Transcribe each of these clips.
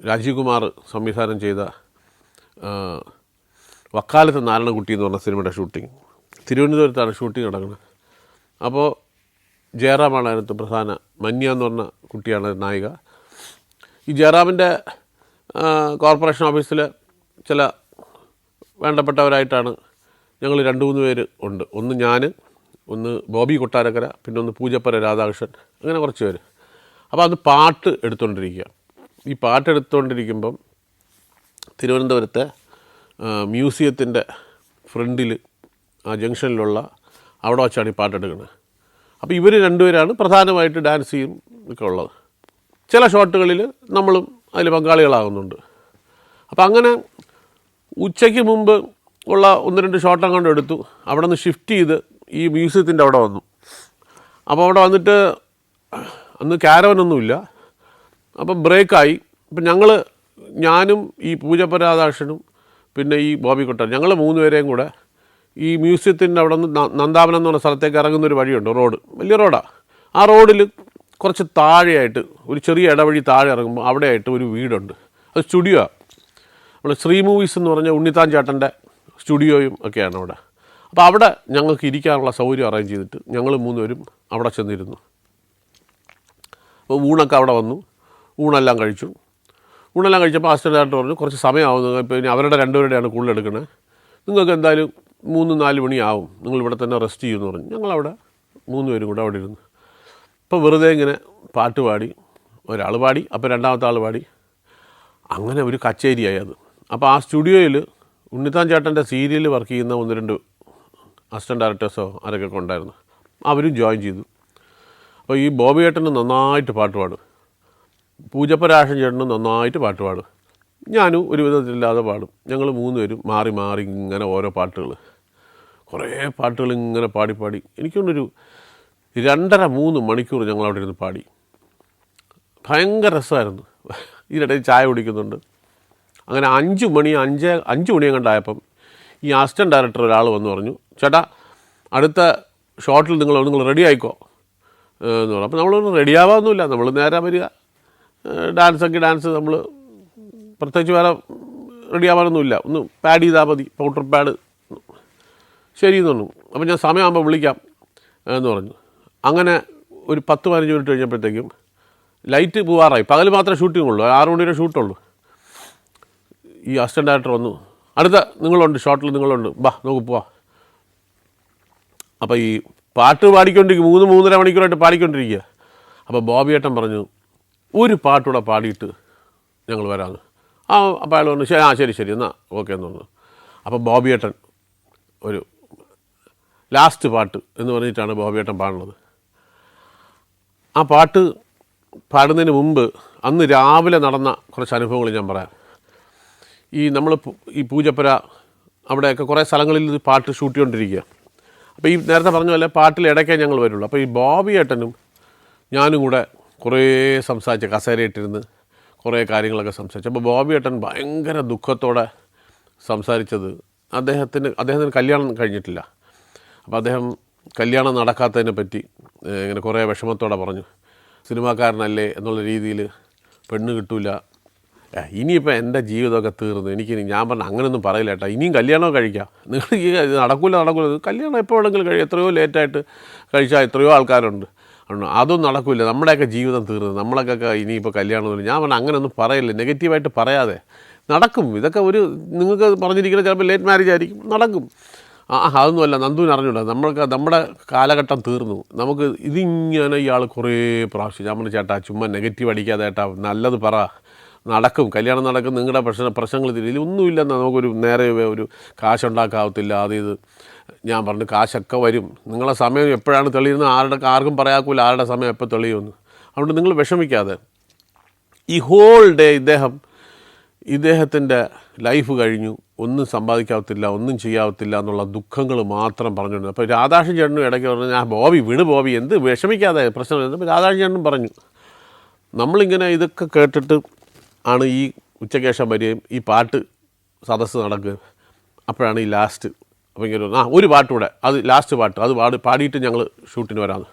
രാജീവ് കുമാർ സംവിധാനം ചെയ്ത വക്കാലത്ത് നാരായണക്കുട്ടി എന്ന് പറഞ്ഞ സിനിമയുടെ ഷൂട്ടിംഗ് തിരുവനന്തപുരത്താണ് ഷൂട്ടിംഗ് നടക്കുന്നത്. അപ്പോൾ ജയറാമാണ് അതിനകത്ത് പ്രധാന, മന്യ എന്ന് പറഞ്ഞ കുട്ടിയാണ് നായിക. ഈ ജയറാമിൻ്റെ കോർപ്പറേഷൻ ഓഫീസിൽ ചില വേണ്ടപ്പെട്ടവരായിട്ടാണ് ഞങ്ങൾ 2-3 പേര് ഉണ്ട്. ഒന്ന് ഞാൻ, ഒന്ന് ബോബി കൊട്ടാരക്കര, പിന്നെ ഒന്ന് പൂജപ്പര രാധാകൃഷ്ണൻ, അങ്ങനെ കുറച്ച് പേര്. അപ്പോൾ അത് പാട്ട് എടുത്തുകൊണ്ടിരിക്കുക. ഈ പാട്ട് എടുത്തുകൊണ്ടിരിക്കുമ്പം തിരുവനന്തപുരത്തെ മ്യൂസിയത്തിൻ്റെ ഫ്രണ്ടിൽ ആ ജംഗ്ഷനിലുള്ള അവിടെ വച്ചാണ് ഈ പാട്ടെടുക്കുന്നത്. അപ്പോൾ ഇവർ 2 പേരാണ് പ്രധാനമായിട്ട് ഡാൻസ് ചെയ്യും ഒക്കെ ഉള്ളത്. ചില ഷോട്ടുകളിൽ നമ്മളും അതിൽ പങ്കാളികളാകുന്നുണ്ട്. അപ്പോൾ അങ്ങനെ ഉച്ചയ്ക്ക് മുമ്പ് ഉള്ള 1-2 ഷോട്ട് അങ്ങോട്ട് എടുത്തു. അവിടെ നിന്ന് ഷിഫ്റ്റ് ചെയ്ത് ഈ മ്യൂസിയത്തിൻ്റെ അവിടെ വന്നു. അപ്പോൾ അവിടെ വന്നിട്ട് അന്ന് ക്യാരവനൊന്നുമില്ല. അപ്പം ബ്രേക്കായി. ഇപ്പം ഞാനും ഈ പൂജപ്പ രാധാകൃഷ്ണനും പിന്നെ ഈ ബോബി കൊട്ടാർ, ഞങ്ങൾ 3 പേരെയും കൂടെ ഈ മ്യൂസിയത്തിൻ്റെ അവിടെ നിന്ന് നന്ദാവനം എന്ന് പറഞ്ഞ സ്ഥലത്തേക്ക് ഇറങ്ങുന്നൊരു വഴിയുണ്ട്, റോഡ്, വലിയ റോഡാണ്. ആ റോഡിൽ കുറച്ച് താഴെയായിട്ട് ഒരു ചെറിയ ഇടവഴി താഴെ ഇറങ്ങുമ്പോൾ അവിടെയായിട്ട് ഒരു വീടുണ്ട്. അത് സ്റ്റുഡിയോ. നമ്മൾ ശ്രീ മൂവീസ് എന്ന് പറഞ്ഞ ഉണ്ണിത്താൻ ചേട്ടൻ്റെ സ്റ്റുഡിയോയും ഒക്കെയാണ് അവിടെ. അപ്പോൾ അവിടെ ഞങ്ങൾക്ക് ഇരിക്കാനുള്ള സൗകര്യം അറേഞ്ച് ചെയ്തിട്ട് ഞങ്ങൾ 3 പേരും അവിടെ ചെന്നിരുന്നു. അപ്പോൾ ഊണൊക്കെ അവിടെ വന്നു. ഊണെല്ലാം കഴിച്ചപ്പോൾ അസിസ്റ്റൻ്റ് ഡയറക്ടർ പറഞ്ഞു കുറച്ച് സമയമാവും, പിന്നെ അവരുടെ 2 പേരുടെയാണ് കൂടുതൽ എടുക്കുന്നത്, നിങ്ങൾക്ക് എന്തായാലും 3-4 മണിയാവും, നിങ്ങൾ ഇവിടെ തന്നെ റെസ്റ്റ് ചെയ്യുമെന്ന് പറഞ്ഞു. ഞങ്ങളവിടെ 3 പേരും കൂടെ അവിടെ ഇരുന്നു. അപ്പോൾ വെറുതെ ഇങ്ങനെ പാട്ട് പാടി, ഒരാൾ പാടി, അപ്പോൾ രണ്ടാമത്തെ ആൾ പാടി, അങ്ങനെ ഒരു കച്ചേരിയായി അത്. അപ്പോൾ ആ സ്റ്റുഡിയോയിൽ ഉണ്ണിത്താൻ ചേട്ടൻ്റെ സീരിയൽ വർക്ക് ചെയ്യുന്ന 1-2 അസിസ്റ്റൻ്റ് ഡയറക്ടേഴ്സോ ആരൊക്കെ ഉണ്ടായിരുന്നു, അവരും ജോയിൻ ചെയ്തു. അപ്പോൾ ഈ ബോബി ചേട്ടന് നന്നായിട്ട് പാട്ട് പാടും, പൂജപ്പരാശൻ ചേട്ടനും നന്നായിട്ട് പാട്ട് പാടും, ഞാനും ഒരു വിധത്തിലില്ലാതെ പാടും. ഞങ്ങൾ 3 പേരും മാറി മാറി ഇങ്ങനെ ഓരോ പാട്ടുകൾ, കുറേ പാട്ടുകൾ ഇങ്ങനെ പാടി എനിക്കൊന്നൊരു 2.5-3 മണിക്കൂർ ഞങ്ങളവിടെ ഇരുന്ന് പാടി. ഭയങ്കര രസമായിരുന്നു. ഇതിനിടയിൽ ചായ കുടിക്കുന്നുണ്ട്. അങ്ങനെ 5 മണി കണ്ടായപ്പം ഈ അസിസ്റ്റൻ്റ് ഡയറക്ടർ ഒരാൾ വന്ന് പറഞ്ഞു, ചേട്ടാ അടുത്ത ഷോട്ടിൽ നിങ്ങൾ റെഡി ആയിക്കോ എന്ന് പറഞ്ഞു. അപ്പോൾ നമ്മൾ റെഡിയാവാതൊന്നുമില്ല, നമ്മൾ നേരെ വരിക, ഡാൻസ് നമ്മൾ പ്രത്യേകിച്ച് വേറെ റെഡിയാവാനൊന്നുമില്ല, ഒന്ന് പാഡ് ചെയ്താൽ മതി, പൗഡർ പാഡ്, ശരി എന്ന് പറഞ്ഞു. അപ്പോൾ ഞാൻ സമയമാകുമ്പോൾ വിളിക്കാം എന്ന് പറഞ്ഞു. അങ്ങനെ ഒരു 10-15 മിനിറ്റ് കഴിഞ്ഞപ്പോഴത്തേക്കും ലൈറ്റ് പോവാറായി. പകൽ മാത്രമേ ഷൂട്ടിംഗ് ഉള്ളൂ, 6 മണിയുടെ ഷൂട്ടുള്ളൂ. ഈ അസിസ്റ്റൻ്റ് ഡയറക്ടർ വന്നു, അടുത്ത നിങ്ങളുണ്ട്, ഷോട്ടിൽ നിങ്ങളുണ്ട്, ബാ നമുക്ക് പോവാം. അപ്പോൾ ഈ പാട്ട് പാടിക്കൊണ്ടിരിക്കും, 3-3.5 മണിക്കൂറായിട്ട് പാടിക്കൊണ്ടിരിക്കുക. അപ്പോൾ ബോബി ഏട്ടൻ പറഞ്ഞു ഒരു പാട്ടുകൂടെ പാടിയിട്ട് ഞങ്ങൾ വരാമെന്ന്. അപ്പോൾ അയാൾ പറഞ്ഞു ശരി എന്നാൽ ഓക്കെ എന്ന് പറഞ്ഞു. അപ്പോൾ ബോബി ഏട്ടൻ ഒരു ലാസ്റ്റ് പാട്ട് എന്ന് പറഞ്ഞിട്ടാണ് ബോബി ഏട്ടൻ പാടുന്നത്. ആ പാട്ട് പാടുന്നതിന് മുമ്പ് അന്ന് രാവിലെ നടന്ന കുറച്ച് അനുഭവങ്ങൾ ഞാൻ പറയാം. നമ്മൾ ഈ പൂജപ്പുര അവിടെയൊക്കെ കുറേ സ്ഥലങ്ങളിൽ ഇത് പാട്ട് ഷൂട്ട് ചെയ്തുകൊണ്ടിരിക്കുക. അപ്പോൾ ഈ നേരത്തെ പറഞ്ഞ പോലെ പാട്ടിൽ ഇടയ്ക്കേ ഞങ്ങൾ വരുള്ളൂ. അപ്പോൾ ഈ ബോബി ഏട്ടനും ഞാനും കൂടെ കുറേ സംസാരിച്ച് കസേരയിട്ടിരുന്ന് കുറേ കാര്യങ്ങളൊക്കെ സംസാരിച്ചു. അപ്പോൾ ബോബി ഏട്ടൻ ഭയങ്കര ദുഃഖത്തോടെ സംസാരിച്ചത് അദ്ദേഹത്തിന് കല്യാണം കഴിഞ്ഞിട്ടില്ല. അപ്പോൾ അദ്ദേഹം കല്യാണം നടക്കാത്തതിനെ പറ്റി ഇങ്ങനെ കുറേ വിഷമത്തോടെ പറഞ്ഞു. സിനിമാക്കാരനല്ലേ എന്നുള്ള രീതിയിൽ പെണ്ണ് കിട്ടൂല, ഇനിയിപ്പോൾ എൻ്റെ ജീവിതമൊക്കെ തീർന്നു, ഞാൻ പറഞ്ഞു അങ്ങനെയൊന്നും പറയില്ല ഏട്ടാ, ഇനിയും കല്യാണമൊക്കെ കഴിക്കാം, നിങ്ങൾ ഈ നടക്കില്ല കല്യാണം എപ്പോൾ വേണമെങ്കിലും കഴിയും, എത്രയോ ലേറ്റായിട്ട് കഴിച്ചാൽ എത്രയോ ആൾക്കാരുണ്ട്, അതൊന്നും നടക്കില്ല, നമ്മുടെയൊക്കെ ജീവിതം തീർന്നു, നമ്മളൊക്കെ ഇനിയിപ്പോൾ കല്യാണമൊന്നുമില്ല. ഞാൻ പറഞ്ഞു അങ്ങനെയൊന്നും പറയില്ല, നെഗറ്റീവായിട്ട് പറയാതെ നടക്കും, ഇതൊക്കെ നിങ്ങൾക്ക് പറഞ്ഞിരിക്കുന്നത് ചിലപ്പോൾ ലേറ്റ് മാരേജ് ആയിരിക്കും, നടക്കും. അതൊന്നുമല്ല, നന്ദുവിന് അറിഞ്ഞൂടാ, നമ്മുടെ കാലഘട്ടം തീർന്നു, നമുക്ക് ഇതിങ്ങനെ ഇയാൾ കുറേ പ്രാവശ്യം ഞാൻ പറഞ്ഞു ചേട്ടാ ചുമ്മാ നെഗറ്റീവ് അടിക്കാതെ ഏട്ടാ, നല്ലത് പറ, നടക്കും, കല്യാണം നടക്കും, നിങ്ങളുടെ പ്രശ്നങ്ങൾ ഇതിൽ ഒന്നുമില്ലെന്ന്, നമുക്കൊരു നേരെ ഒരു കാശുണ്ടാക്കാവത്തില്ല, ഇത് ഞാൻ പറഞ്ഞു കാശൊക്കെ വരും, നിങ്ങളെ സമയം എപ്പോഴാണ് തെളിയുന്നത് ആർക്കും പറയാക്കൂല ആരുടെ സമയം എപ്പോൾ തെളിയുമെന്ന്. അതുകൊണ്ട് നിങ്ങൾ വിഷമിക്കാതെ, ഈ ഹോൾ ഡേ ഇദ്ദേഹത്തിൻ്റെ ലൈഫ് കഴിഞ്ഞു, ഒന്നും സമ്പാദിക്കാവത്തില്ല, ഒന്നും ചെയ്യാവത്തില്ല എന്നുള്ള ദുഃഖങ്ങൾ മാത്രം പറഞ്ഞുകൊണ്ട്. അപ്പോൾ രാധാകൃഷ്ണൻ ചേട്ടനും ഇടയ്ക്ക് പറഞ്ഞു ഞാൻ ബോബി എന്ത് വിഷമിക്കാതെ പ്രശ്നമില്ല. അപ്പോൾ രാധാകൃഷ്ണൻ ചേട്ടനും പറഞ്ഞു നമ്മളിങ്ങനെ ഇതൊക്കെ കേട്ടിട്ട് ആണ് ഈ ഉച്ചക്കേശം വരികയും ഈ പാട്ട് സദസ്സ് നടക്കുക. അപ്പോഴാണ് ഈ ലാസ്റ്റ് അപ്പോൾ ഇങ്ങനെ ഒരു പാട്ടുകൂടെ, അത് ലാസ്റ്റ് പാട്ട്, അത് പാടിയിട്ട് ഞങ്ങൾ ഷൂട്ടിന് വരാമെന്ന്.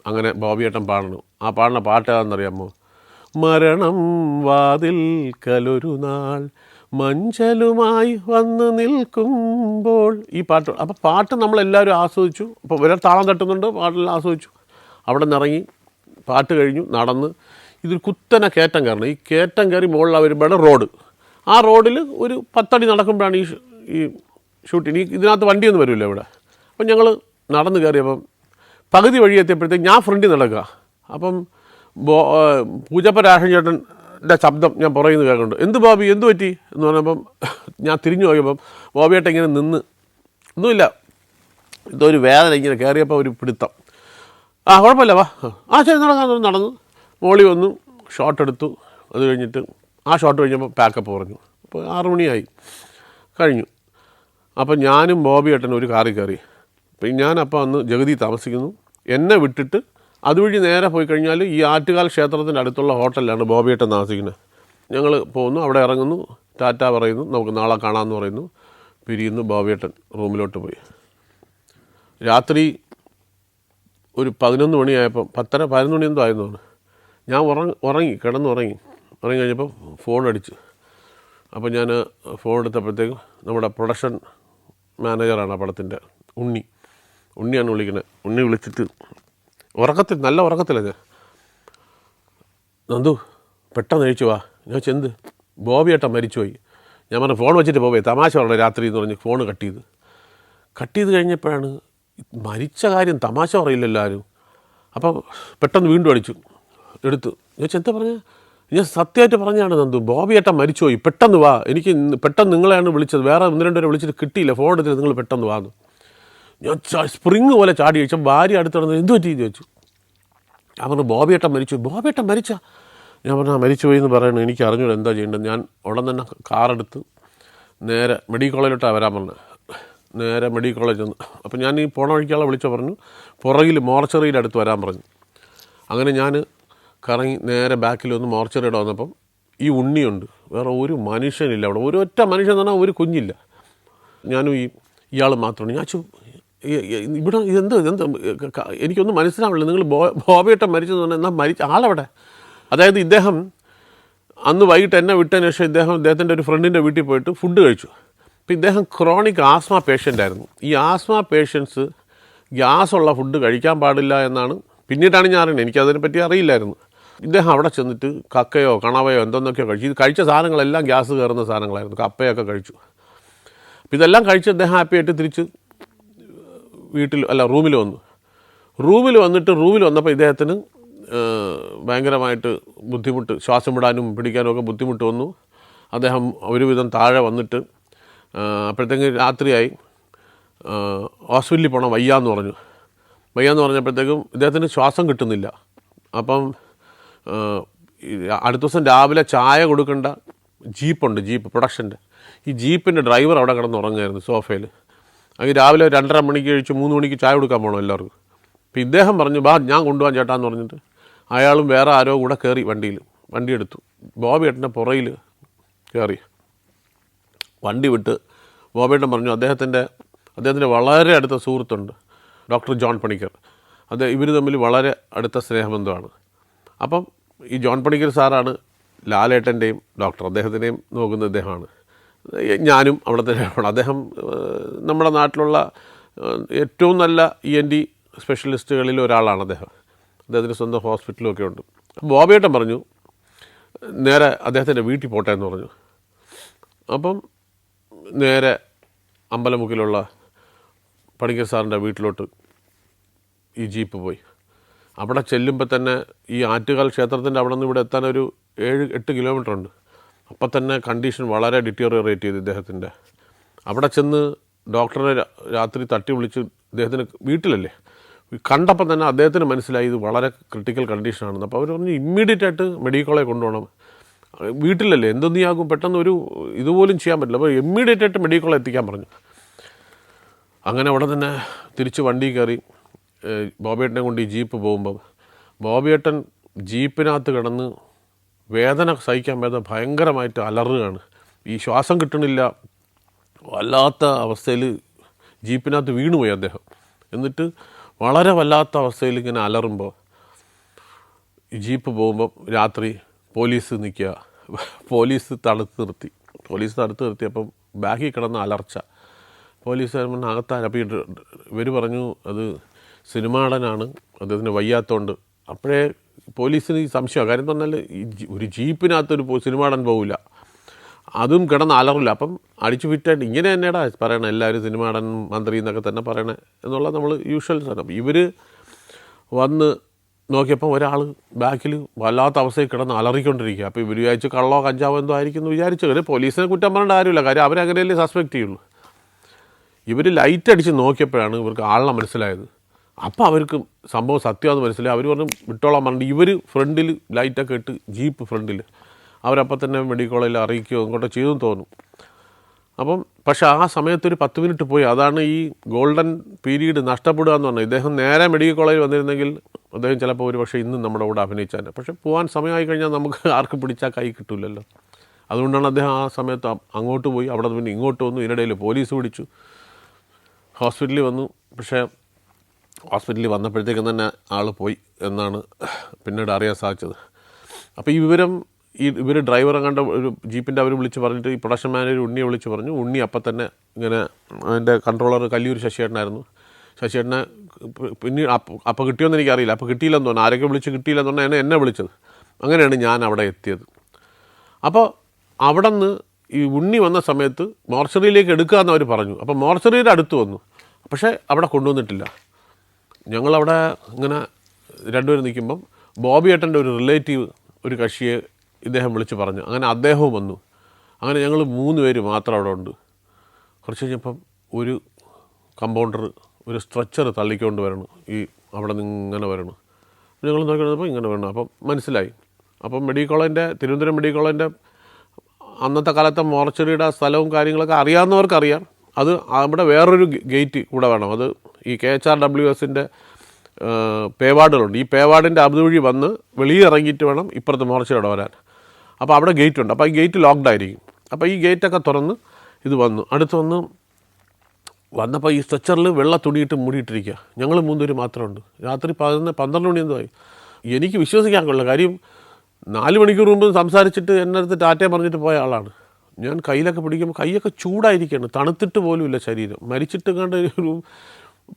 അങ്ങനെ ബോബി ഏട്ടൻ പാടണം. ആ പാടുന്ന പാട്ട് ഏതാണെന്നറിയാമോ? മരണം വാതിൽക്കലൊരു നാൾ മഞ്ചലുമായി വന്ന് നിൽക്കുമ്പോൾ. ഈ പാട്ട്, അപ്പോൾ പാട്ട് നമ്മളെല്ലാവരും ആസ്വദിച്ചു. അപ്പോൾ ഒരാൾ താളം തട്ടുന്നുണ്ട്, പാട്ടെല്ലാം ആസ്വദിച്ചു. അവിടെ നിന്ന് ഇറങ്ങി പാട്ട് കഴിഞ്ഞു, നടന്ന് ഇതൊരു കുത്തനെ കയറ്റം കയറണം. ഈ കയറ്റം കയറി മുകളിൽ വരുമ്പോഴാണ് റോഡ്. ആ റോഡിൽ ഒരു 10 അടി നടക്കുമ്പോഴാണ് ഈ ഷൂട്ടിങ്. ഇതിനകത്ത് വണ്ടിയൊന്നും വരില്ല ഇവിടെ. അപ്പം ഞങ്ങൾ നടന്ന് കയറിയപ്പം പകുതി വഴി എത്തിയപ്പോഴത്തേക്ക് ഞാൻ ഫ്രണ്ടിൽ നടക്കുക. അപ്പം പൂജപ്പ രാഷൻ ചേട്ടൻ്റെ ശബ്ദം ഞാൻ പുറകിൽ നിന്ന് കേൾക്കുന്നുണ്ട്. എന്ത് ബോബി, എന്ത് പറ്റി എന്ന് പറഞ്ഞപ്പം ഞാൻ തിരിഞ്ഞു നോക്കിയപ്പം ബോബിയേട്ടൻ ഇങ്ങനെ നിന്ന്, ഒന്നുമില്ല, ഇതൊരു വേദന ഇങ്ങനെ കയറിയപ്പോൾ ഒരു പിടുത്തം. കുഴപ്പമില്ല, വാ, ശരി നടന്നു മോളി വന്നു, ഷോട്ട് എടുത്തു. അത് കഴിഞ്ഞിട്ട് ആ ഷോട്ട് കഴിഞ്ഞപ്പോൾ പാക്കപ്പ് പറഞ്ഞു. അപ്പോൾ 6 മണിയായി കഴിഞ്ഞു. അപ്പം ഞാനും ബോബിയേട്ടനും ഒരു കാറിൽ കയറി. അപ്പം ഞാനപ്പോൾ അന്ന് ജഗതി താമസിക്കുന്നു. എന്നെ വിട്ടിട്ട് അതുവഴി നേരെ പോയി കഴിഞ്ഞാൽ ഈ ആറ്റുകാൽ ക്ഷേത്രത്തിൻ്റെ അടുത്തുള്ള ഹോട്ടലിലാണ് ബോബിയേട്ടൻ താമസിക്കുന്നത്. ഞങ്ങൾ പോകുന്നു, അവിടെ ഇറങ്ങുന്നു, ടാറ്റ പറയുന്നു, നമുക്ക് നാളെ കാണാമെന്ന് പറയുന്നു, പിരിയുന്നു. ബോബിയേട്ടൻ റൂമിലോട്ട് പോയി. രാത്രി ഒരു 11 മണിയായപ്പം 10:30 11 മണി എന്തോ ആയിരുന്നു. ഞാൻ കിടന്നുറങ്ങി കഴിഞ്ഞപ്പോൾ ഫോൺ അടിച്ചു. അപ്പോൾ ഞാൻ ഫോൺ എടുത്തപ്പോഴത്തേക്കും നമ്മുടെ പ്രൊഡക്ഷൻ മാനേജറാണ് ആ പടത്തിൻ്റെ, ഉണ്ണിയാണ് വിളിക്കുന്നത്. ഉണ്ണി വിളിച്ചിട്ട് നല്ല ഉറക്കത്തില്ല. നന്ദു പെട്ടെന്ന് കഴിച്ചു വാ. ഞാൻ ചെന്ത് ബോബിയേട്ടൻ മരിച്ചുപോയി. ഞാൻ പറഞ്ഞു ഫോൺ വെച്ചിട്ട് പോവേ, തമാശ പറഞ്ഞു രാത്രി എന്ന് പറഞ്ഞ് ഫോൺ കട്ട് ചെയ്ത് കഴിഞ്ഞപ്പോഴാണ് മരിച്ച കാര്യം തമാശ പറയില്ലല്ലോ ആരും. അപ്പം പെട്ടെന്ന് വീണ്ടും അടിച്ചു എടുത്തു. ഞാൻ എന്താ പറഞ്ഞ, ഞാൻ സത്യമായിട്ട് പറഞ്ഞാണ് നന്ദു, ബോബിയേട്ടൻ മരിച്ചുപോയി, പെട്ടെന്ന് വാ, എനിക്ക് പെട്ടെന്ന് നിങ്ങളെയാണ് വിളിച്ചത്, വേറെ 1-2 പേരെ വിളിച്ചിട്ട് കിട്ടിയില്ല, ഫോൺ എടുത്തിട്ട് നിങ്ങൾ പെട്ടെന്ന് വാന്നു. ഞാൻ സ്പ്രിങ് പോലെ ചാടി കഴിച്ചാൽ ഭാര്യ അടുത്ത് നടന്ന് എന്ത് പറ്റിയെന്ന് ചോദിച്ചു. ഞാൻ പറഞ്ഞു ബോബിയേട്ടൻ മരിച്ച. ഞാൻ പറഞ്ഞു മരിച്ചു പോയി എന്ന് പറയണു, എനിക്ക് അറിഞ്ഞൂടെ എന്താ ചെയ്യേണ്ടത്. ഞാൻ ഉടൻ തന്നെ കാറെടുത്ത് നേരെ മെഡിക്കൽ കോളേജിലോട്ടാണ് വരാൻ പറഞ്ഞത്. നേരെ മെഡിക്കൽ കോളേജ് വന്നു. അപ്പം ഞാൻ ഈ പോണ വഴിക്കാളെ പറഞ്ഞു, പുറകിൽ മോർച്ചറിയുടെ അടുത്ത് വരാൻ പറഞ്ഞു. അങ്ങനെ ഞാൻ കറങ്ങി നേരെ ബാക്കിൽ വന്ന് മോർച്ചറിയുടെ വന്നപ്പം ഈ ഉണ്ണിയുണ്ട്, വേറെ ഒരു മനുഷ്യനില്ല അവിടെ, ഒരൊറ്റ മനുഷ്യൻ എന്ന് പറഞ്ഞാൽ ഒരു കുഞ്ഞില്ല. ഞാനും ഇയാൾ മാത്രമാണ്. ഞാൻ ഇവിടെ ഇതെന്ത് എനിക്കൊന്നും മനസ്സിലാവില്ല. നിങ്ങൾ ബോബിയേട്ടൻ മരിച്ചെന്ന് പറഞ്ഞാൽ എന്നാൽ ആളവിടെ. അതായത് ഇദ്ദേഹം അന്ന് വൈകിട്ട് എന്നെ വിട്ടതിന് ശേഷം ഇദ്ദേഹത്തിൻ്റെ ഒരു ഫ്രണ്ടിൻ്റെ വീട്ടിൽ പോയിട്ട് ഫുഡ് കഴിച്ചു. അപ്പോൾ ഇദ്ദേഹം ക്രോണിക് ആസ്മ പേഷ്യൻ്റായിരുന്നു. ഈ ആസ്മ പേഷ്യൻസ് ഗ്യാസുള്ള ഫുഡ് കഴിക്കാൻ പാടില്ല എന്നാണ് പിന്നീടാണ് ഞാൻ അറിയുന്നത്. എനിക്കതിനെപ്പറ്റി അറിയില്ലായിരുന്നു. ഇദ്ദേഹം അവിടെ ചെന്നിട്ട് കക്കയോ കണവയോ എന്തെന്നൊക്കെയോ കഴിച്ചു. ഇത് കഴിച്ച സാധനങ്ങളെല്ലാം ഗ്യാസ് കയറുന്ന സാധനങ്ങളായിരുന്നു. കപ്പയൊക്കെ കഴിച്ചു. അപ്പോൾ ഇതെല്ലാം കഴിച്ച് അദ്ദേഹം ഹാപ്പിയായിട്ട് തിരിച്ച് റൂമിൽ വന്നു. റൂമിൽ വന്നപ്പോൾ ഇദ്ദേഹത്തിന് ഭയങ്കരമായിട്ട് ബുദ്ധിമുട്ട്, ശ്വാസം വിടാനും പിടിക്കാനും ഒക്കെ ബുദ്ധിമുട്ട് വന്നു. അദ്ദേഹം ഒരുവിധം താഴെ വന്നിട്ട് അപ്പോഴത്തേക്ക് രാത്രിയായി. ഹോസ്പിറ്റലിൽ പോകണം, വയ്യാന്ന് പറഞ്ഞപ്പോഴത്തേക്കും ഇദ്ദേഹത്തിന് ശ്വാസം കിട്ടുന്നില്ല. അപ്പം അടുത്ത ദിവസം രാവിലെ ചായ കൊടുക്കേണ്ട ജീപ്പ് പ്രൊഡക്ഷൻ്റെ, ഈ ജീപ്പിൻ്റെ ഡ്രൈവർ അവിടെ കിടന്നുറങ്ങുമായിരുന്നു സോഫയിൽ. അത് രാവിലെ 2:30 മണിക്ക് കഴിച്ച് 3 മണിക്ക് ചായ കൊടുക്കാൻ പോകണം എല്ലാവർക്കും. അപ്പോൾ ഇദ്ദേഹം പറഞ്ഞു ബാ ഞാൻ കൊണ്ടുപോകാൻ ചേട്ടാന്ന് പറഞ്ഞിട്ട് അയാളും വേറെ ആരോ കൂടെ കയറി വണ്ടി എടുത്തു. ബോബിയേട്ടൻ്റെ പുറയിൽ കയറി വണ്ടി വിട്ട്. ബോബിയേട്ടൻ പറഞ്ഞു അദ്ദേഹത്തിൻ്റെ വളരെ അടുത്ത സുഹൃത്തുണ്ട്, ഡോക്ടർ ജോൺ പണിക്കർ. ഇവർ തമ്മിൽ വളരെ അടുത്ത സ്നേഹബന്ധമാണ്. അപ്പം ഈ ജോൺ പണിക്കർ സാറാണ് ലാലേട്ടൻ്റെയും ഡോക്ടർ, അദ്ദേഹത്തിനെയും നോക്കുന്ന ഇദ്ദേഹമാണ്. ഞാനും അവിടെ തന്നെയാണ്. അദ്ദേഹം നമ്മുടെ നാട്ടിലുള്ള ഏറ്റവും നല്ല ENT സ്പെഷ്യലിസ്റ്റുകളിൽ ഒരാളാണ് അദ്ദേഹത്തിന് സ്വന്തം ഹോസ്പിറ്റലൊക്കെ ഉണ്ട്. ബോബിയേട്ടൻ പറഞ്ഞു നേരെ അദ്ദേഹത്തിൻ്റെ വീട്ടിൽ പോട്ടെ എന്ന് പറഞ്ഞു. അപ്പം നേരെ അമ്പലമുക്കിലുള്ള പണിക്കർ സാറിൻ്റെ വീട്ടിലോട്ട് ഈ ജീപ്പ് പോയി. അവിടെ ചെല്ലുമ്പോൾ തന്നെ ഈ ആറ്റുകാൽ ക്ഷേത്രത്തിൻ്റെ അവിടെ നിന്ന് ഇവിടെ എത്താൻ ഒരു 7-8 കിലോമീറ്റർ ഉണ്ട്. അപ്പം തന്നെ കണ്ടീഷൻ വളരെ ഡിറ്റീറിയറേറ്റ് ചെയ്ത് ഇദ്ദേഹത്തിൻ്റെ. അവിടെ ചെന്ന് ഡോക്ടറെ രാത്രി തട്ടി വിളിച്ച് ഇദ്ദേഹത്തിന് വീട്ടിലല്ലേ കണ്ടപ്പം തന്നെ അദ്ദേഹത്തിന് മനസ്സിലായി ഇത് വളരെ ക്രിട്ടിക്കൽ കണ്ടീഷനാണെന്ന്. അപ്പോൾ അവർ പറഞ്ഞു ഇമ്മീഡിയറ്റ് ആയിട്ട് മെഡിക്കൽ കോളേജിൽ കൊണ്ടുപോകണം. വീട്ടിലല്ലേ എന്തൊന്നിയാകും, പെട്ടെന്ന് ഇതുപോലും ചെയ്യാൻ പറ്റില്ല. അപ്പോൾ ഇമ്മീഡിയറ്റ് ആയിട്ട് മെഡിക്കൽ കോളേജിൽ എത്തിക്കാൻ പറഞ്ഞു. അങ്ങനെ അവിടെ തന്നെ തിരിച്ച് വണ്ടി കയറി ബോബിയേട്ടനെ കൊണ്ട് ഈ ജീപ്പ് പോകുമ്പം ബോബിയേട്ടൻ ജീപ്പിനകത്ത് കിടന്ന് വേദന സഹിക്കാൻ പറ്റാതെ ഭയങ്കരമായിട്ട് അലറുകയാണ്. ഈ ശ്വാസം കിട്ടണില്ല, വല്ലാത്ത അവസ്ഥയിൽ ജീപ്പിനകത്ത് വീണുപോയി അദ്ദേഹം. എന്നിട്ട് വളരെ വല്ലാത്ത അവസ്ഥയിൽ ഇങ്ങനെ അലറുമ്പോൾ ഈ ജീപ്പ് പോകുമ്പം രാത്രി പോലീസ് നിൽക്കുക. പോലീസ് തടുത്ത് നിർത്തിയപ്പം ബാഗിൽ കിടന്ന അലർച്ച. പോലീസുകാരൻ അകത്താൻ. അപ്പോൾ ഇവർ പറഞ്ഞു അത് സിനിമാടനാണ്, അദ്ദേഹത്തിന് വയ്യാത്തതുകൊണ്ട്. അപ്പോഴേ പോലീസിന് ഈ സംശയമാണ്. കാര്യം എന്ന് പറഞ്ഞാൽ ഒരു ജീപ്പിനകത്തൊരു സിനിമാടൻ പോകില്ല, അതും കിടന്ന് അലറില്ല. അപ്പം അടിച്ചു ഫിറ്റായിട്ട് ഇങ്ങനെ തന്നെയാടാ പറയണേ, എല്ലാവരും സിനിമാടൻ മന്ത്രി എന്നൊക്കെ തന്നെ പറയണേ എന്നുള്ള നമ്മൾ യൂഷ്വൽ സാധനം. അപ്പം ഇവർ വന്ന് നോക്കിയപ്പോൾ ഒരാൾ ബാക്കിൽ വല്ലാത്ത അവസ്ഥയിൽ കിടന്ന് അലറിക്കൊണ്ടിരിക്കുക. അപ്പോൾ ഇവർ വിചാരിച്ച് കള്ളോ കഞ്ചാവോ എന്തോ ആയിരിക്കും എന്ന് വിചാരിച്ചു. പോലീസിനെ കുറ്റം പറയേണ്ട കാര്യമില്ല, കാര്യം അവരങ്ങനെയല്ലേ സസ്പെക്റ്റ് ചെയ്യുള്ളൂ. ഇവർ ലൈറ്റ് അടിച്ച് നോക്കിയപ്പോഴാണ് ഇവർക്ക് ആളെ മനസ്സിലായത്. അപ്പോൾ അവർക്ക് സംഭവം സത്യമാണെന്ന് മനസ്സിലായി. അവർ പറഞ്ഞു വിട്ടോളാൻ പറഞ്ഞിട്ട് ഇവർ ഫ്രണ്ടിൽ ലൈറ്റൊക്കെ ഇട്ട് ജീപ്പ് ഫ്രണ്ടിൽ അവരപ്പം തന്നെ മെഡിക്കൽ കോളേജിൽ അറിയിക്കുകയോ ഇങ്ങോട്ടോ ചെയ്തെന്ന് തോന്നും. അപ്പം പക്ഷേ ആ സമയത്തൊരു 10 മിനിറ്റ് പോയി. അതാണ് ഈ ഗോൾഡൻ പീരീഡ് നഷ്ടപ്പെടുക എന്ന് പറഞ്ഞാൽ. ഇദ്ദേഹം നേരെ മെഡിക്കൽ കോളേജിൽ വന്നിരുന്നെങ്കിൽ അദ്ദേഹം ചിലപ്പോൾ ഒരു പക്ഷേ ഇന്നും നമ്മുടെ കൂടെ അഭിനയിച്ചാൽ. പക്ഷേ പോകാൻ സമയമായി കഴിഞ്ഞാൽ നമുക്ക് ആർക്ക് പിടിച്ചാൽ കൈ കിട്ടില്ലല്ലോ. അതുകൊണ്ടാണ് അദ്ദേഹം ആ സമയത്ത് അങ്ങോട്ട് പോയി. അവിടെ നിന്ന് പിന്നെ ഇങ്ങോട്ട് വന്നു. ഇതിനിടയിൽ പോലീസ് പിടിച്ചു, ഹോസ്പിറ്റലിൽ വന്നു. പക്ഷേ ഹോസ്പിറ്റലിൽ വന്നപ്പോഴത്തേക്കും തന്നെ ആൾ പോയി എന്നാണ് പിന്നീട് അറിയാൻ സാധിച്ചത്. അപ്പോൾ ഈ വിവരം ഇവർ ഡ്രൈവറെ കണ്ട ഒരു ജീപ്പിൻ്റെ അവർ വിളിച്ച് പറഞ്ഞിട്ട് ഈ പ്രൊഡക്ഷൻ മാനേജർ ഉണ്ണിയെ വിളിച്ച് പറഞ്ഞു. ഉണ്ണി അപ്പം തന്നെ ഇങ്ങനെ അതിൻ്റെ കൺട്രോളർ കല്ലിയൂർ ശശിയേട്ടനായിരുന്നു. ശശിയേട്ടനെ പിന്നീട് അപ്പോൾ കിട്ടിയോന്ന് എനിക്കറിയില്ല. അപ്പോൾ കിട്ടിയില്ലെന്ന് തോന്നുന്നു, ആരൊക്കെ വിളിച്ച് കിട്ടിയില്ലെന്ന് പറഞ്ഞാൽ എന്നെ വിളിച്ചത്. അങ്ങനെയാണ് ഞാൻ അവിടെ എത്തിയത്. അപ്പോൾ അവിടെ നിന്ന് ഈ ഉണ്ണി വന്ന സമയത്ത് മോർച്ചറിയിലേക്ക് എടുക്കാമെന്ന് അവർ പറഞ്ഞു. അപ്പോൾ മോർച്ചറിയുടെ അടുത്ത് വന്നു, പക്ഷേ അവിടെ കൊണ്ടുവന്നിട്ടില്ല. ഞങ്ങളവിടെ ഇങ്ങനെ രണ്ടുപേരും നിൽക്കുമ്പം ബോബി ഏട്ടൻ്റെ ഒരു റിലേറ്റീവ് ഒരു കക്ഷിയെ ഇദ്ദേഹം വിളിച്ച് പറഞ്ഞു. അങ്ങനെ അദ്ദേഹവും വന്നു. അങ്ങനെ ഞങ്ങൾ 3 പേര് മാത്രം അവിടെ ഉണ്ട്. കുറച്ച് കഴിഞ്ഞപ്പം ഒരു കമ്പൗണ്ടർ ഒരു സ്ട്രെച്ചർ തള്ളിക്കൊണ്ട് വരണം, ഈ അവിടെ നിന്ന് ഇങ്ങനെ വരണം. ഞങ്ങൾ നോക്കിയപ്പോൾ ഇങ്ങനെ വരണം. അപ്പം മനസ്സിലായി. അപ്പം മെഡിക്കൽ കോളേജിൻ്റെ തിരുവനന്തപുരം മെഡിക്കൽ കോളേജിൻ്റെ അന്നത്തെ കാലത്തെ മോർച്ചറിയുടെ സ്ഥലവും കാര്യങ്ങളൊക്കെ അറിയാവുന്നവർക്കറിയാം. അത് അവിടെ വേറൊരു ഗേറ്റ് കൂടെ വേണം. അത് ഈ KHRWSൻ്റെ പേവാർഡുകളുണ്ട്. ഈ പേവാർഡിൻ്റെ അതുവഴി വന്ന് വെളിയിൽ ഇറങ്ങിയിട്ട് വേണം ഇപ്പുറത്ത് മോർച്ചറിയുടെ വരാൻ. അപ്പോൾ അവിടെ ഗേറ്റ് ഉണ്ട്. അപ്പോൾ ഈ ഗേറ്റ് ലോക്ക്ഡ് ആയിരിക്കും. അപ്പോൾ ഈ ഗേറ്റൊക്കെ തുറന്ന് ഇത് വന്നു. അടുത്ത് വന്നപ്പോൾ ഈ സ്ട്രെച്ചറിൽ വെള്ള തുണിയിട്ട് മൂടിയിട്ടിരിക്കുക. ഞങ്ങൾ 3 പേര് മാത്രമുണ്ട്. രാത്രി 12 മണി എന്തോ ആയി. എനിക്ക് വിശ്വസിക്കാൻ കൊള്ളില്ല. കാര്യം 4 മണിക്കൂർ മുമ്പ് സംസാരിച്ചിട്ട് എൻ്റെ അടുത്ത് ടാറ്റയെ പറഞ്ഞിട്ട് പോയ ആളാണ്. ഞാൻ കയ്യിലൊക്കെ പിടിക്കുമ്പോൾ കൈയൊക്കെ ചൂടായിരിക്കുകയാണ്, തണുത്തിട്ട് പോലുമില്ല ശരീരം. മരിച്ചിട്ട് കണ്ട് ഒരു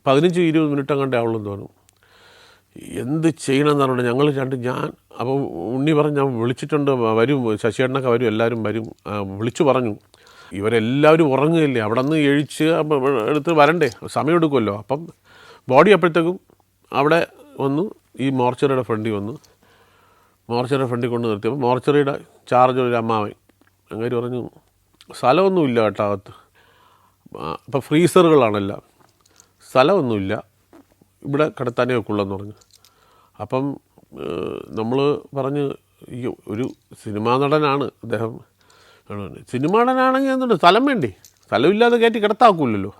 15-20 മിനിറ്റ് കണ്ടേ ആവുള്ളെന്ന് തോന്നും. എന്ത് ചെയ്യണമെന്ന് പറഞ്ഞിട്ട് ഞാൻ അപ്പോൾ ഉണ്ണി പറഞ്ഞു ഞാൻ വിളിച്ചിട്ടുണ്ട്, വരും, ശശിയേട്ടനൊക്കെ വരും, എല്ലാവരും വരും, വിളിച്ചു പറഞ്ഞു. ഇവരെല്ലാവരും ഉറങ്ങുകയില്ലേ, അവിടെ നിന്ന് എഴിച്ച് എടുത്ത് വരണ്ടേ, സമയമെടുക്കുമല്ലോ. അപ്പം ബോഡി അപ്പോഴത്തേക്കും അവിടെ വന്നു, ഈ മോർച്ചറിയുടെ ഫ്രണ്ടിൽ വന്നു. മോർച്ചറിയുടെ ഫ്രണ്ടിൽ കൊണ്ട് നിർത്തിയപ്പോൾ മോർച്ചറിയുടെ ചാർജ് ഒരു അമ്മാവൻ അങ്ങനെ പറഞ്ഞു സ്ഥലമൊന്നുമില്ല കേട്ടോ അകത്ത്. അപ്പോൾ ഫ്രീസറുകളാണെല്ലാം, സ്ഥലമൊന്നുമില്ല, ഇവിടെ കിടത്താനേ വെക്കുള്ളെന്ന് പറഞ്ഞു. അപ്പം നമ്മൾ പറഞ്ഞ് ഈ ഒരു സിനിമാ നടനാണ് അദ്ദേഹം. സിനിമാ നടനാണെങ്കിൽ എന്തുണ്ട്, സ്ഥലം വേണ്ടേ, സ്ഥലമില്ലാതെ കയറ്റി കിടത്താക്കൂല്ലല്ലോ.